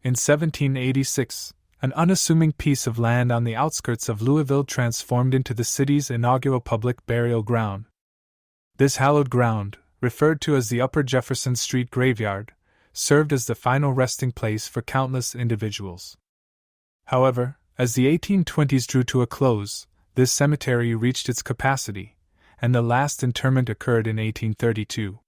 In 1786, an unassuming piece of land on the outskirts of Louisville transformed into the city's inaugural public burial ground. This hallowed ground, referred to as the Upper Jefferson Street Graveyard, served as the final resting place for countless individuals. However, as the 1820s drew to a close, this cemetery reached its capacity, and the last interment occurred in 1832.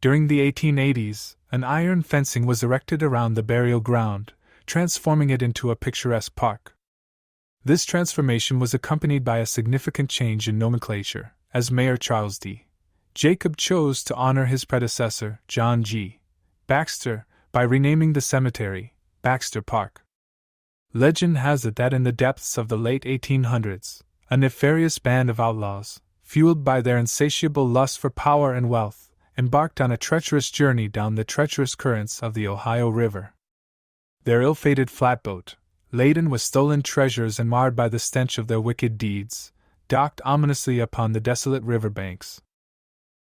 During the 1880s, an iron fencing was erected around the burial ground, transforming it into a picturesque park. This transformation was accompanied by a significant change in nomenclature, as Mayor Charles D. Jacob chose to honor his predecessor, John G. Baxter, by renaming the cemetery Baxter Park. Legend has it that in the depths of the late 1800s, a nefarious band of outlaws, fueled by their insatiable lust for power and wealth, embarked on a treacherous journey down the treacherous currents of the Ohio River. Their ill-fated flatboat, laden with stolen treasures and marred by the stench of their wicked deeds, docked ominously upon the desolate river banks.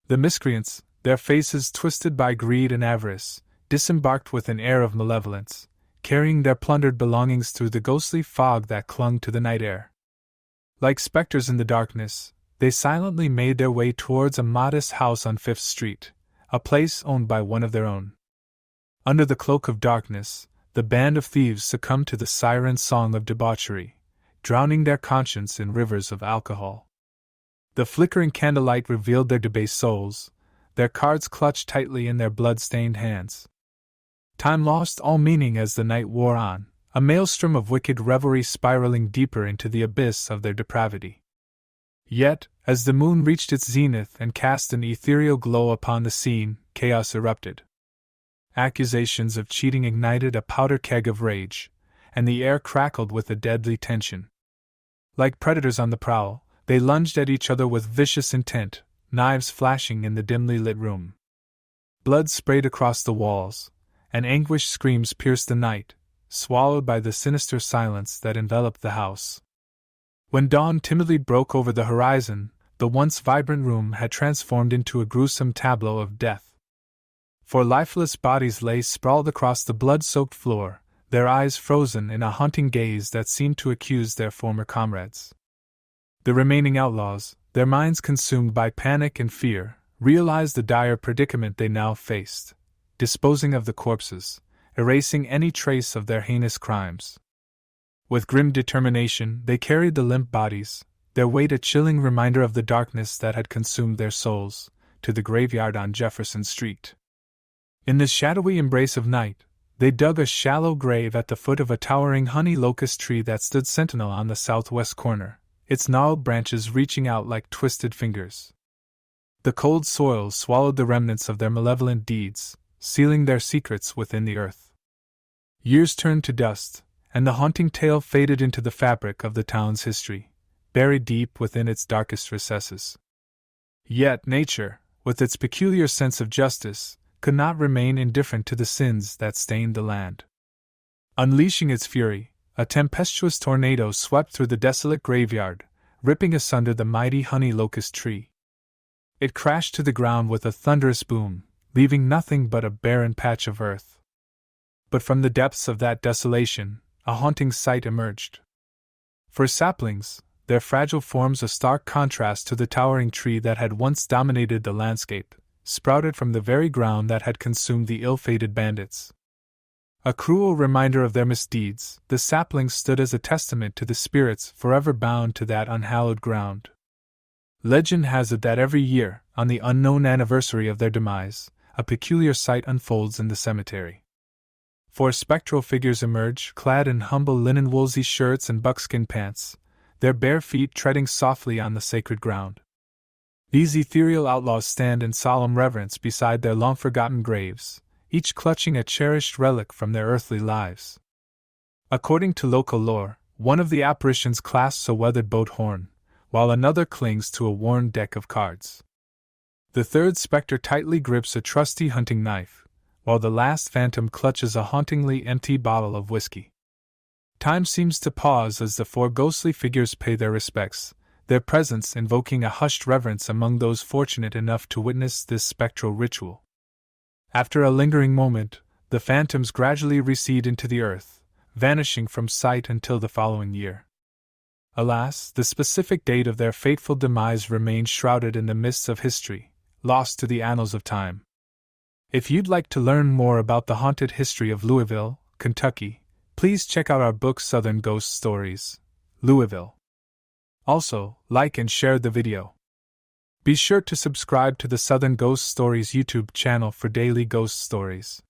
The miscreants, their faces twisted by greed and avarice, disembarked with an air of malevolence, carrying their plundered belongings through the ghostly fog that clung to the night air. Like specters in the darkness, they silently made their way towards a modest house on Fifth Street, a place owned by one of their own. Under the cloak of darkness, the band of thieves succumbed to the siren song of debauchery, drowning their conscience in rivers of alcohol. The flickering candlelight revealed their debased souls, their cards clutched tightly in their blood-stained hands. Time lost all meaning as the night wore on, a maelstrom of wicked revelry spiraling deeper into the abyss of their depravity. Yet, as the moon reached its zenith and cast an ethereal glow upon the scene, chaos erupted. Accusations of cheating ignited a powder keg of rage, and the air crackled with a deadly tension. Like predators on the prowl, they lunged at each other with vicious intent, knives flashing in the dimly lit room. Blood sprayed across the walls, and anguished screams pierced the night, swallowed by the sinister silence that enveloped the house. When dawn timidly broke over the horizon, the once vibrant room had transformed into a gruesome tableau of death. For lifeless bodies lay sprawled across the blood-soaked floor, their eyes frozen in a haunting gaze that seemed to accuse their former comrades. The remaining outlaws, their minds consumed by panic and fear, realized the dire predicament they now faced, disposing of the corpses, erasing any trace of their heinous crimes. With grim determination, they carried the limp bodies, their weight a chilling reminder of the darkness that had consumed their souls, to the graveyard on Jefferson Street. In the shadowy embrace of night, they dug a shallow grave at the foot of a towering honey locust tree that stood sentinel on the southwest corner, its gnarled branches reaching out like twisted fingers. The cold soil swallowed the remnants of their malevolent deeds, sealing their secrets within the earth. Years turned to dust, and the haunting tale faded into the fabric of the town's history, buried deep within its darkest recesses. Yet nature, with its peculiar sense of justice, could not remain indifferent to the sins that stained the land. Unleashing its fury, a tempestuous tornado swept through the desolate graveyard, ripping asunder the mighty honey locust tree. It crashed to the ground with a thunderous boom, leaving nothing but a barren patch of earth. But from the depths of that desolation, a haunting sight emerged. For saplings, their fragile forms a stark contrast to the towering tree that had once dominated the landscape, sprouted from the very ground that had consumed the ill-fated bandits. A cruel reminder of their misdeeds, the saplings stood as a testament to the spirits forever bound to that unhallowed ground. Legend has it that every year, on the unknown anniversary of their demise, a peculiar sight unfolds in the cemetery. Four spectral figures emerge, clad in humble linen woolsey shirts and buckskin pants, their bare feet treading softly on the sacred ground. These ethereal outlaws stand in solemn reverence beside their long-forgotten graves, each clutching a cherished relic from their earthly lives. According to local lore, One of the apparitions clasps a weathered boat horn, while another clings to a worn deck of cards. The third specter tightly grips a trusty hunting knife, while the last phantom clutches a hauntingly empty bottle of whiskey. Time seems to pause as the four ghostly figures pay their respects, their presence invoking a hushed reverence among those fortunate enough to witness this spectral ritual. After a lingering moment, the phantoms gradually recede into the earth, vanishing from sight until the following year. Alas, the specific date of their fateful demise remains shrouded in the mists of history, lost to the annals of time. If you'd like to learn more about the haunted history of Louisville, Kentucky, please check out our book Southern Ghost Stories, Louisville. Also, like and share the video. Be sure to subscribe to the Southern Ghost Stories YouTube channel for daily ghost stories.